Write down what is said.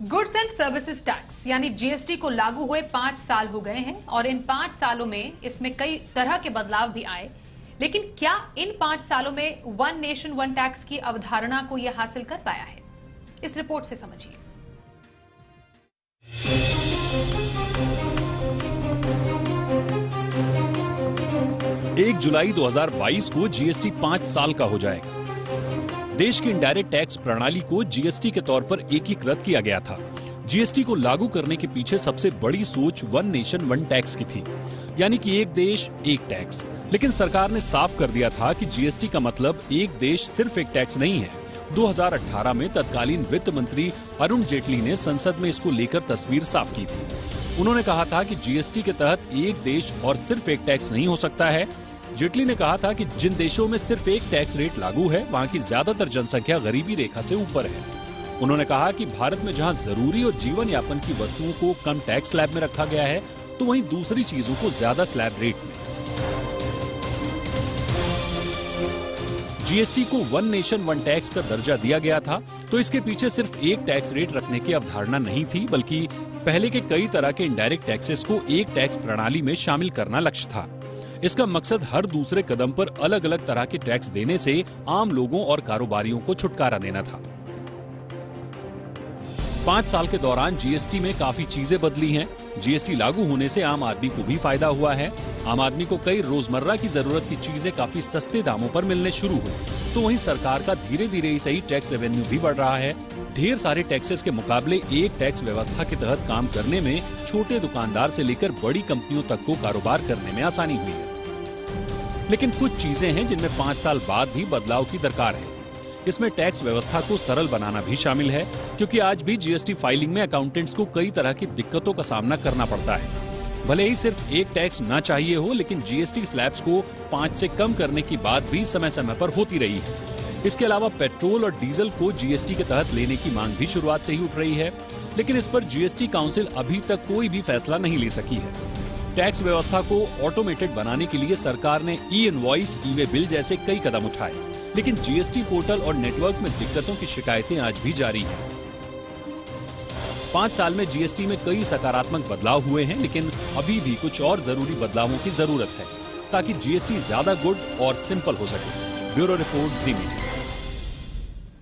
Goods and services tax यानी GST को लागू हुए 5 साल हो गए हैं और इन 5 सालों में इसमें कई तरह के बदलाव भी आए। लेकिन क्या इन 5 सालों में वन नेशन वन टैक्स की अवधारणा को यह हासिल कर पाया है? इस रिपोर्ट से समझिए। एक जुलाई 2022 को जीएसटी 5 साल का हो जाएगा। देश की इनडायरेक्ट टैक्स प्रणाली को जीएसटी के तौर पर एकीकृत किया गया था। जीएसटी को लागू करने के पीछे सबसे बड़ी सोच वन नेशन वन टैक्स की थी, यानी कि एक देश एक टैक्स। लेकिन सरकार ने साफ कर दिया था कि जीएसटी का मतलब एक देश सिर्फ एक टैक्स नहीं है। 2018 में तत्कालीन वित्त मंत्री अरुण जेटली ने संसद में इसको लेकर तस्वीर साफ की थी। उन्होंने कहा था कि जीएसटी के तहत एक देश और सिर्फ एक टैक्स नहीं हो सकता है। जेटली ने कहा था कि जिन देशों में सिर्फ एक टैक्स रेट लागू है, वहां की ज्यादातर जनसंख्या गरीबी रेखा से ऊपर है। उन्होंने कहा कि भारत में जहां जरूरी और जीवन यापन की वस्तुओं को कम टैक्स स्लैब में रखा गया है, तो वहीं दूसरी चीजों को ज्यादा स्लैब रेट में। जीएसटी को वन नेशन वन टैक्स का दर्जा दिया गया था, तो इसके पीछे सिर्फ एक टैक्स रेट रखने की अवधारणा नहीं थी, बल्कि पहले के कई तरह के इनडायरेक्ट टैक्सेस को एक टैक्स प्रणाली में शामिल करना लक्ष्य था। इसका मकसद हर दूसरे कदम पर अलग अलग तरह के टैक्स देने से आम लोगों और कारोबारियों को छुटकारा देना था। 5 साल के दौरान जीएसटी में काफी चीजें बदली हैं। जीएसटी लागू होने से आम आदमी को भी फायदा हुआ है। आम आदमी को कई रोजमर्रा की जरूरत की चीजें काफी सस्ते दामों पर मिलने शुरू हुई। तो वहीं सरकार का धीरे धीरे ही सही टैक्स रेवेन्यू भी बढ़ रहा है। ढेर सारे टैक्सेस के मुकाबले एक टैक्स व्यवस्था के तहत काम करने में छोटे दुकानदार से लेकर बड़ी कंपनियों तक को कारोबार करने में आसानी हुई है। लेकिन कुछ चीजें हैं जिनमें 5 साल बाद भी बदलाव की दरकार है। इसमें टैक्स व्यवस्था को सरल बनाना भी शामिल है, क्योंकि आज भी जीएसटी फाइलिंग में अकाउंटेंट्स को कई तरह की दिक्कतों का सामना करना पड़ता है। भले ही सिर्फ एक टैक्स ना चाहिए हो, लेकिन जीएसटी स्लैब्स को 5 से कम करने की बात भी समय समय पर होती रही है। इसके अलावा पेट्रोल और डीजल को जीएसटी के तहत लेने की मांग भी शुरुआत से ही उठ रही है, लेकिन इस पर जीएसटी काउंसिल अभी तक कोई भी फैसला नहीं ले सकी है। टैक्स व्यवस्था को ऑटोमेटेड बनाने के लिए सरकार ने ई इनवॉइस, ई वे बिल जैसे कई कदम उठाए, लेकिन जीएसटी पोर्टल और नेटवर्क में दिक्कतों की शिकायतें आज भी जारी हैं। 5 साल में जीएसटी में कई सकारात्मक बदलाव हुए हैं, लेकिन अभी भी कुछ और जरूरी बदलावों की जरूरत है, ताकि जीएसटी ज्यादा गुड और सिंपल हो सके। ब्यूरो रिपोर्ट, जी मीडिया।